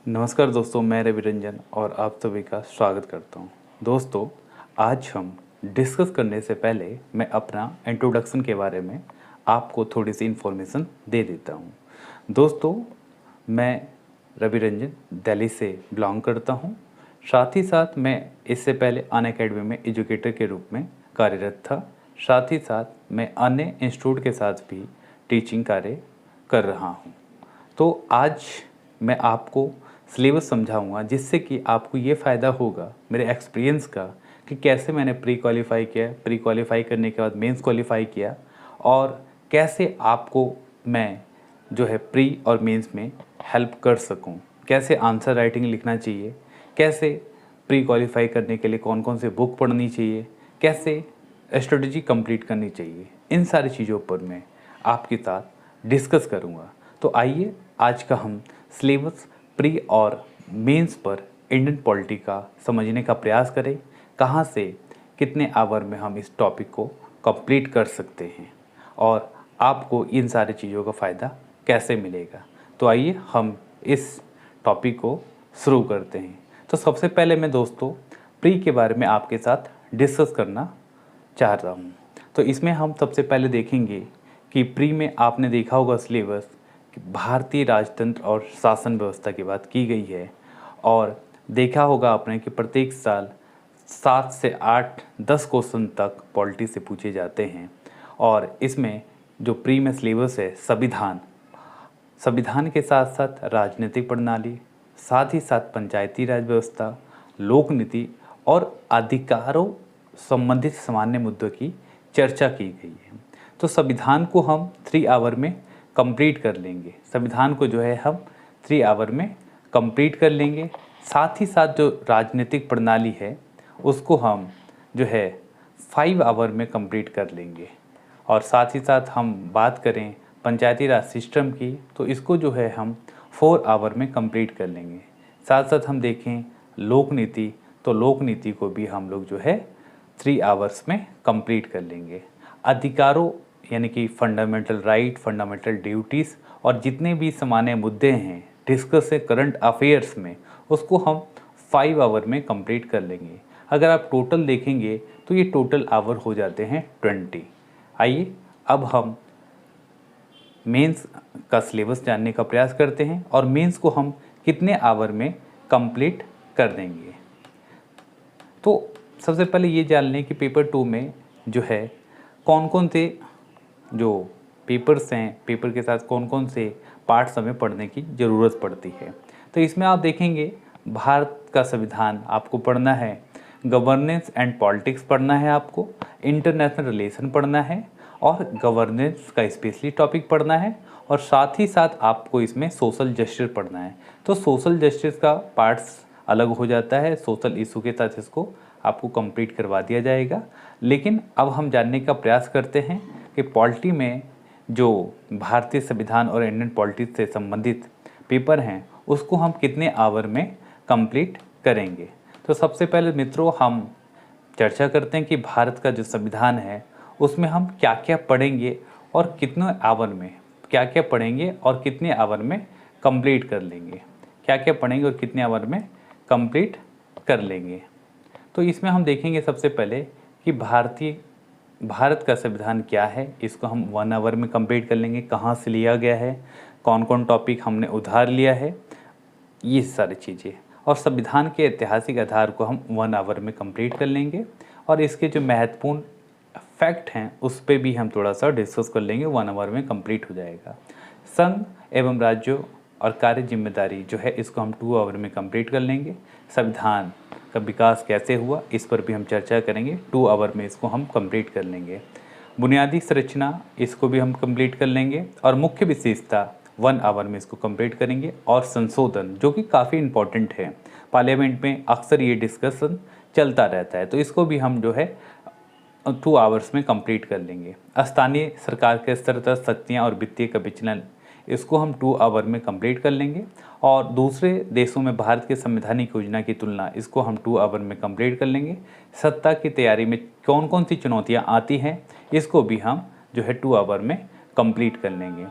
नमस्कार दोस्तों, मैं रवि रंजन और आप सभी का स्वागत करता हूं। दोस्तों, आज हम डिस्कस करने से पहले मैं अपना इंट्रोडक्शन के बारे में आपको थोड़ी सी इन्फॉर्मेशन दे देता हूं। दोस्तों, मैं रवि रंजन दिल्ली से बिलोंग करता हूं। साथ ही साथ मैं इससे पहले अनअकैडमी में एजुकेटर के रूप में कार्यरत था। साथ ही साथ मैं अन्य इंस्टीट्यूट के साथ भी टीचिंग कार्य कर रहा हूं। तो आज मैं आपको सिलेबस समझाऊंगा जिससे कि आपको ये फ़ायदा होगा मेरे एक्सपीरियंस का कि कैसे मैंने प्री क्वालिफाई किया, प्री क्वालिफाई करने के बाद मेंस क्वालिफाई किया और कैसे आपको मैं जो है प्री और मेंस में हेल्प कर सकूं, कैसे आंसर राइटिंग लिखना चाहिए, कैसे प्री क्वालिफाई करने के लिए कौन कौन से बुक पढ़नी चाहिए, कैसे स्ट्रेटजी कंप्लीट करनी चाहिए, इन सारी चीज़ों पर मैं आपके साथ डिस्कस करूंगा। तो आइए आज का हम सिलेबस प्री और मेंस पर इंडियन पॉलिटी का समझने का प्रयास करें। कहाँ से कितने आवर में हम इस टॉपिक को कंप्लीट कर सकते हैं और आपको इन सारी चीज़ों का फ़ायदा कैसे मिलेगा। तो आइए हम इस टॉपिक को शुरू करते हैं। तो सबसे पहले मैं दोस्तों प्री के बारे में आपके साथ डिस्कस करना चाह रहा हूँ। तो इसमें हम सबसे पहले देखेंगे कि प्री में आपने देखा होगा सिलेबस कि भारतीय राजतंत्र और शासन व्यवस्था की बात की गई है और देखा होगा आपने कि प्रत्येक साल 7 से 8 10 क्वेश्चन तक पॉलिटी से पूछे जाते हैं। और इसमें जो प्री में सिलेबस है संविधान के साथ साथ राजनीतिक प्रणाली, साथ ही साथ पंचायती राज व्यवस्था, लोक नीति और अधिकारों संबंधित सामान्य मुद्दों की चर्चा की गई है। तो संविधान को हम 3 आवर में कंप्लीट कर लेंगे। संविधान को जो है हम 3 आवर में कंप्लीट कर लेंगे। साथ ही साथ जो राजनीतिक प्रणाली है उसको हम जो है 5 आवर में कंप्लीट कर लेंगे। और साथ ही साथ हम बात करें पंचायती राज सिस्टम की तो इसको जो है हम 4 आवर में कंप्लीट कर लेंगे। साथ साथ हम देखें लोक नीति तो लोक नीति को भी हम लोग जो है 3 आवर्स में कंप्लीट कर लेंगे। अधिकारों यानी कि फंडामेंटल राइट, फंडामेंटल ड्यूटीज़ और जितने भी सामान्य मुद्दे हैं डिस्कस है करंट अफेयर्स में उसको हम 5 आवर में कंप्लीट कर लेंगे। अगर आप टोटल देखेंगे तो ये टोटल आवर हो जाते हैं 20। आइए अब हम मेंस का सिलेबस जानने का प्रयास करते हैं और मेंस को हम कितने आवर में कंप्लीट कर देंगे। तो सबसे पहले ये जान लें कि पेपर 2 में जो है कौन कौन से जो पेपर्स हैं, पेपर के साथ कौन कौन से पार्ट्स हमें पढ़ने की ज़रूरत पड़ती है। तो इसमें आप देखेंगे भारत का संविधान आपको पढ़ना है, गवर्नेंस एंड पॉलिटिक्स पढ़ना है, आपको इंटरनेशनल रिलेशन पढ़ना है और गवर्नेंस का स्पेशली टॉपिक पढ़ना है और साथ ही साथ आपको इसमें सोशल जस्टिस पढ़ना है। तो सोशल जस्टिस का पार्ट्स अलग हो जाता है, सोशल इशू के साथ इसको आपको कंप्लीट करवा दिया जाएगा। लेकिन अब हम जानने का प्रयास करते हैं कि पॉलिटी में जो भारतीय संविधान और इंडियन पॉलिटी से संबंधित पेपर हैं उसको हम कितने आवर में कंप्लीट करेंगे। तो सबसे पहले मित्रों हम चर्चा करते हैं कि भारत का जो संविधान है उसमें हम क्या क्या पढ़ेंगे और कितने आवर में क्या क्या पढ़ेंगे और कितने आवर में कंप्लीट कर लेंगे, क्या क्या पढ़ेंगे और कितने आवर में कंप्लीट कर लेंगे। तो इसमें हम देखेंगे सबसे पहले कि भारत का संविधान क्या है, इसको हम 1 आवर में कंप्लीट कर लेंगे। कहाँ से लिया गया है, कौन कौन टॉपिक हमने उधार लिया है, ये सारी चीज़ें। और संविधान के ऐतिहासिक आधार को हम 1 आवर में कंप्लीट कर लेंगे और इसके जो महत्वपूर्ण फैक्ट हैं उस पर भी हम थोड़ा सा डिस्कस कर लेंगे। 1 आवर में कंप्लीट हो जाएगा। संघ एवं राज्यों और कार्य जिम्मेदारी जो है इसको हम 2 आवर में कंप्लीट कर लेंगे। संविधान का विकास कैसे हुआ इस पर भी हम चर्चा करेंगे, 2 आवर में इसको हम कंप्लीट कर लेंगे। बुनियादी संरचना इसको भी हम कंप्लीट कर लेंगे और मुख्य विशेषता 1 आवर में इसको कंप्लीट करेंगे। और संशोधन जो कि काफ़ी इम्पोर्टेंट है, पार्लियामेंट में अक्सर ये डिस्कशन चलता रहता है, तो इसको भी हम जो है 2 आवर्स में कंप्लीट कर लेंगे। स्थानीय सरकार के स्तर तक शक्तियाँ और वित्तीय का विचलन इसको हम 2 आवर में कंप्लीट कर लेंगे। और दूसरे देशों में भारत के संवैधानिक योजना की तुलना इसको हम 2 आवर में कंप्लीट कर लेंगे। सत्ता की तैयारी में कौन कौन सी चुनौतियां आती हैं इसको भी हम जो है 2 आवर में कंप्लीट कर लेंगे।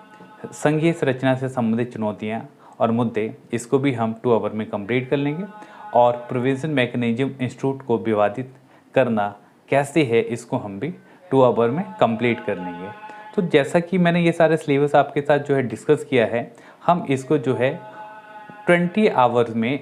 संघीय संरचना से संबंधित चुनौतियां और मुद्दे, इसको भी हम 2 आवर में कंप्लीट कर लेंगे। और प्रिवेंशन मैकेनिज्म इंस्टीट्यूट को विवादित करना कैसे है, इसको हम भी 2 आवर में कंप्लीट कर लेंगे। तो जैसा कि मैंने ये सारे सिलेबस आपके साथ जो है डिस्कस किया है, हम इसको जो है 20 आवर्स में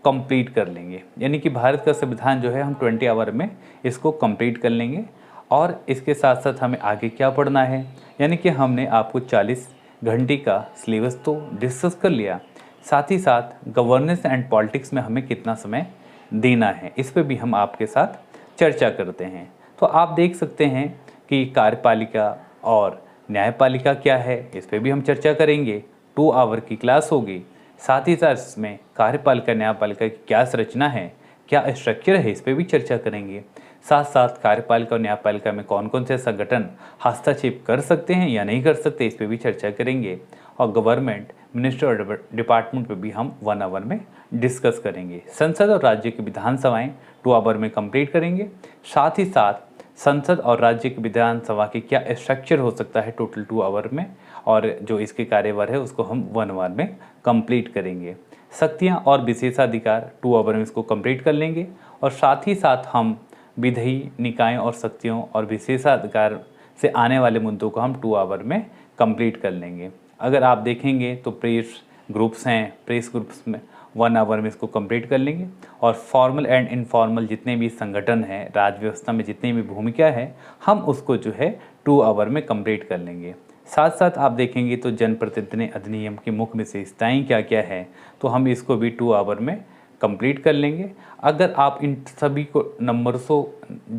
कंप्लीट कर लेंगे। यानी कि भारत का संविधान जो है हम 20 आवर में इसको कंप्लीट कर लेंगे। और इसके साथ साथ हमें आगे क्या पढ़ना है, यानी कि हमने आपको 40 घंटे का सिलेबस तो डिस्कस कर लिया, साथ ही साथ गवर्नेंस एंड पॉलिटिक्स में हमें कितना समय देना है, इस पर भी हम आपके साथ चर्चा करते हैं। तो आप देख सकते हैं कि कार्यपालिका और न्यायपालिका क्या है, इस पर भी हम चर्चा करेंगे। 2 आवर की क्लास होगी। साथ ही साथ इसमें कार्यपालिका न्यायपालिका की क्या संरचना है, क्या स्ट्रक्चर है, इस पर भी चर्चा करेंगे। साथ साथ कार्यपालिका और न्यायपालिका में कौन कौन से संगठन हस्तक्षेप कर सकते हैं या नहीं कर सकते, इस पर भी चर्चा करेंगे। और गवर्नमेंट, मिनिस्टर और डिपार्टमेंट पे भी हम 1 आवर में डिस्कस करेंगे। संसद और राज्य की विधानसभाएं 2 आवर में कंप्लीट करेंगे। साथ ही साथ संसद और राज्य की विधानसभा की क्या स्ट्रक्चर हो सकता है टोटल 2 आवर में, और जो इसके कार्यभार है उसको हम 1 आवर में कंप्लीट करेंगे। शक्तियाँ और विशेषाधिकार 2 आवर में इसको कंप्लीट कर लेंगे। और साथ ही साथ हम विधायी निकायों और शक्तियों और विशेषाधिकार से आने वाले मुद्दों को हम 2 आवर में कंप्लीट कर लेंगे। अगर आप देखेंगे तो प्रेस ग्रुप्स हैं, प्रेस ग्रुप्स में 1 आवर में इसको कंप्लीट कर लेंगे। और फॉर्मल एंड इनफॉर्मल जितने भी संगठन हैं, राज्य व्यवस्था में जितनी भी भूमिका है, हम उसको जो है 2 आवर में कंप्लीट कर लेंगे। साथ साथ आप देखेंगे तो जनप्रतिनिधि अधिनियम की मुख्य विशेषताएँ क्या क्या है, तो हम इसको भी 2 आवर में कंप्लीट कर लेंगे। अगर आप इन सभी को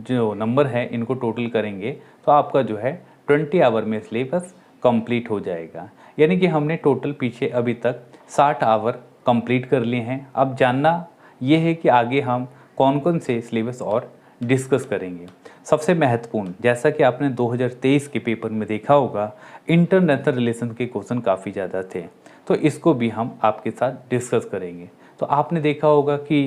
जो नंबर है इनको टोटल करेंगे तो आपका जो है 20 आवर में सिलेबस कंप्लीट हो जाएगा। यानी कि हमने टोटल पीछे अभी तक 60 आवर कंप्लीट कर लिए हैं। अब जानना ये है कि आगे हम कौन कौन से सिलेबस और डिस्कस करेंगे। सबसे महत्वपूर्ण, जैसा कि आपने 2023 के पेपर में देखा होगा, इंटरनेशनल रिलेशन के क्वेश्चन काफ़ी ज़्यादा थे, तो इसको भी हम आपके साथ डिस्कस करेंगे। तो आपने देखा होगा कि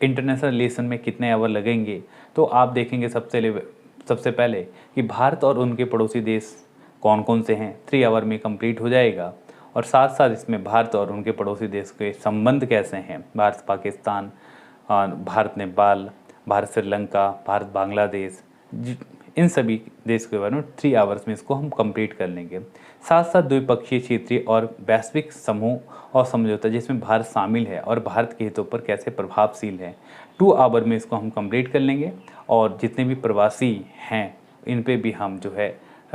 इंटरनेशनल रिलेशन में कितने आवर लगेंगे, तो आप देखेंगे सबसे पहले कि भारत और उनके पड़ोसी देश कौन कौन से हैं, 3 आवर में कंप्लीट हो जाएगा। और साथ साथ इसमें भारत और उनके पड़ोसी देश के संबंध कैसे हैं, भारत पाकिस्तान, भारत नेपाल, भारत श्रीलंका, भारत बांग्लादेश, इन सभी देश के बारे में 3 आवर्स में इसको हम कंप्लीट कर लेंगे। साथ साथ द्विपक्षीय, क्षेत्रीय और वैश्विक समूह और समझौता जिसमें भारत शामिल है और भारत के हितों पर कैसे प्रभावशील है, 2 आवर में इसको हम कंप्लीट कर लेंगे। और जितने भी प्रवासी हैं इन पे भी हम जो है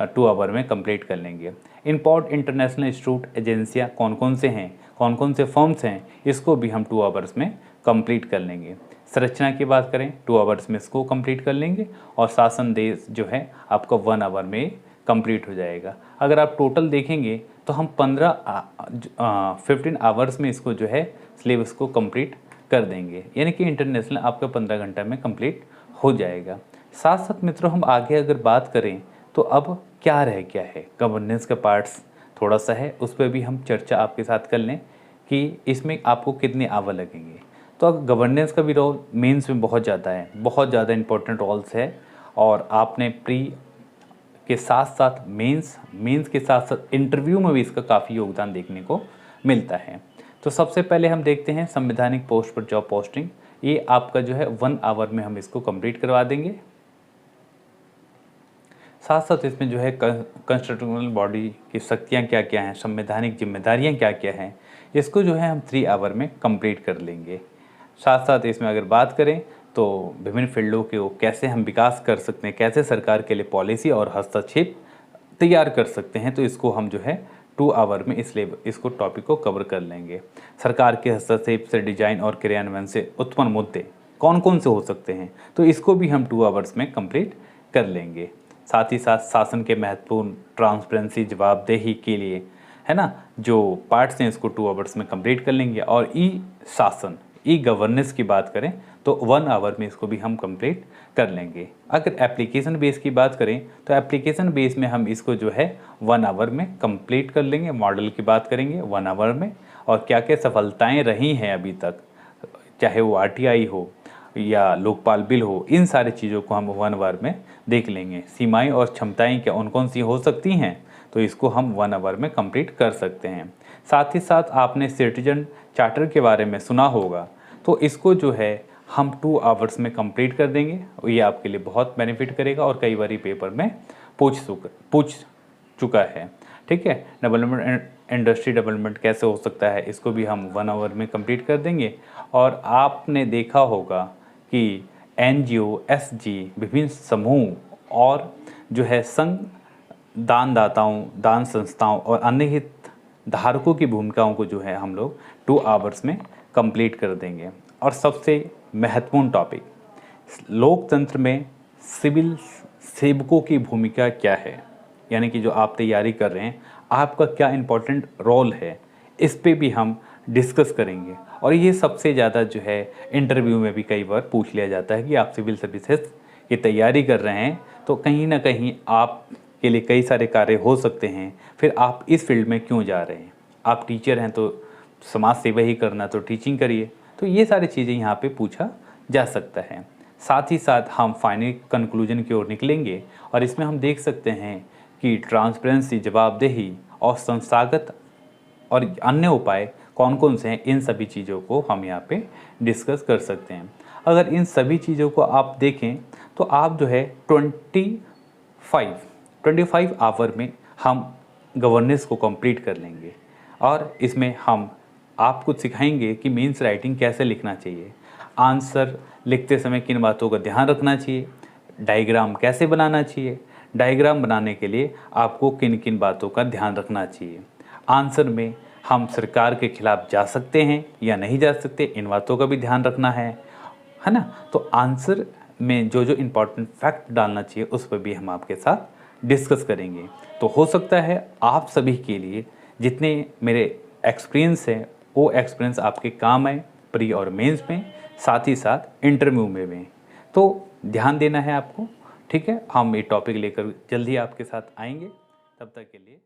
2 आवर में कंप्लीट कर लेंगे। इंपोर्ट इंटरनेशनल इंस्टीट्यूट एजेंसियाँ कौन कौन से हैं, कौन कौन से फर्म्स हैं, इसको भी हम 2 आवर्स में कंप्लीट कर लेंगे। संरचना की बात करें 2 आवर्स में इसको कंप्लीट कर लेंगे। और शासन देश जो है आपका 1 आवर में कंप्लीट हो जाएगा। अगर आप टोटल देखेंगे तो हम 15 आवर्स में इसको जो है सिलेबस को कंप्लीट कर देंगे। यानी कि इंटरनेशनल आपका 15 घंटा में कंप्लीट हो जाएगा। साथ साथ मित्रों हम आगे अगर बात करें तो अब क्या रह गया है, गवर्नेंस का पार्ट्स थोड़ा सा है, उस पर भी हम चर्चा आपके साथ कर लें कि इसमें आपको कितने आवर लगेंगे। तो अब गवर्नेंस का भी रोल मेंस में बहुत ज़्यादा है, बहुत ज़्यादा इंपॉर्टेंट रोल्स है। और आपने प्री के साथ साथ मेंस के साथ साथ इंटरव्यू में भी इसका काफ़ी योगदान देखने को मिलता है। तो सबसे पहले हम देखते हैं संवैधानिक पोस्ट पर जॉब पोस्टिंग। ये आपका जो है 1 आवर में हम इसको कंप्लीट करवा देंगे। साथ साथ इसमें जो है कॉन्स्टिट्यूशनल बॉडी की शक्तियाँ क्या क्या हैं, संवैधानिक जिम्मेदारियाँ क्या क्या हैं, इसको जो है हम 3 आवर में कंप्लीट कर लेंगे। साथ साथ इसमें अगर बात करें तो विभिन्न फील्डों के कैसे हम विकास कर सकते हैं, कैसे सरकार के लिए पॉलिसी और हस्तक्षेप तैयार कर सकते हैं, तो इसको हम जो है 2 आवर में इसको टॉपिक को कवर कर लेंगे। सरकार के हस्तक्षेप से डिजाइन और क्रियान्वयन से उत्पन्न मुद्दे कौन कौन से हो सकते हैं, तो इसको भी हम 2 आवर्स में कंप्लीट कर लेंगे। साथ ही साथ शासन के महत्वपूर्ण ट्रांसपेरेंसी, जवाबदेही के लिए है ना जो पार्ट्स हैं, इसको 2 आवर्स में कंप्लीट कर लेंगे। और शासन, गवर्नेंस की बात करें तो 1 आवर में इसको भी हम कंप्लीट कर लेंगे। अगर एप्लीकेशन बेस की बात करें तो एप्लीकेशन बेस में हम इसको जो है 1 आवर में कंप्लीट कर लेंगे। मॉडल की बात करेंगे 1 आवर में, और क्या क्या सफलताएं रही हैं अभी तक, चाहे वो RTI हो या लोकपाल बिल हो, इन सारी चीज़ों को हम 1 आवर में देख लेंगे। सीमाएं और क्षमताएं क्या कौन सी हो सकती हैं, तो इसको हम 1 आवर में कंप्लीट कर सकते हैं। साथ ही साथ आपने सिटीजन चार्टर के बारे में सुना होगा, तो इसको जो है हम 2 आवर्स में कंप्लीट कर देंगे। ये आपके लिए बहुत बेनिफिट करेगा और कई बार पेपर में पूछ चुका है। ठीक है, डेवलपमेंट इंडस्ट्री डेवलपमेंट कैसे हो सकता है, इसको भी हम 1 आवर में कंप्लीट कर देंगे। और आपने देखा होगा कि NGO, SG, विभिन्न समूह और जो है संघ दानदाताओं, दान संस्थाओं और अन्य हित धारकों की भूमिकाओं को जो है हम लोग 2 आवर्स में कंप्लीट कर देंगे। और सबसे महत्वपूर्ण टॉपिक, लोकतंत्र में सिविल सेवकों की भूमिका क्या है, यानी कि जो आप तैयारी कर रहे हैं आपका क्या इम्पोर्टेंट रोल है, इस पे भी हम डिस्कस करेंगे। और ये सबसे ज़्यादा जो है इंटरव्यू में भी कई बार पूछ लिया जाता है कि आप सिविल सर्विसेज की तैयारी कर रहे हैं तो कहीं ना कहीं आपके लिए कई सारे कार्य हो सकते हैं, फिर आप इस फील्ड में क्यों जा रहे हैं, आप टीचर हैं तो समाज सेवा ही करना तो टीचिंग करिए। तो ये सारी चीज़ें यहाँ पे पूछा जा सकता है। साथ ही साथ हम फाइनल कंक्लूजन की ओर निकलेंगे और इसमें हम देख सकते हैं कि ट्रांसपेरेंसी, जवाबदेही और संस्थागत और अन्य उपाय कौन कौन से हैं, इन सभी चीज़ों को हम यहाँ पे डिस्कस कर सकते हैं। अगर इन सभी चीज़ों को आप देखें तो आप जो है 25 आवर में हम गवर्नेंस को कंप्लीट कर लेंगे। और इसमें हम आपको सिखाएंगे कि मीन्स राइटिंग कैसे लिखना चाहिए, आंसर लिखते समय किन बातों का ध्यान रखना चाहिए, डायग्राम कैसे बनाना चाहिए, डायग्राम बनाने के लिए आपको किन किन बातों का ध्यान रखना चाहिए, आंसर में हम सरकार के खिलाफ जा सकते हैं या नहीं जा सकते, इन बातों का भी ध्यान रखना है ना। तो आंसर में जो जो इम्पोर्टेंट फैक्ट डालना चाहिए उस पर भी हम आपके साथ डिस्कस करेंगे। तो हो सकता है आप सभी के लिए जितने मेरे एक्सपीरियंस है वो एक्सपीरियंस आपके काम आए प्री और मेंस में, साथ ही साथ इंटरव्यू में भी। तो ध्यान देना है आपको। ठीक है, हम ये टॉपिक लेकर जल्दी आपके साथ आएंगे। तब तक के लिए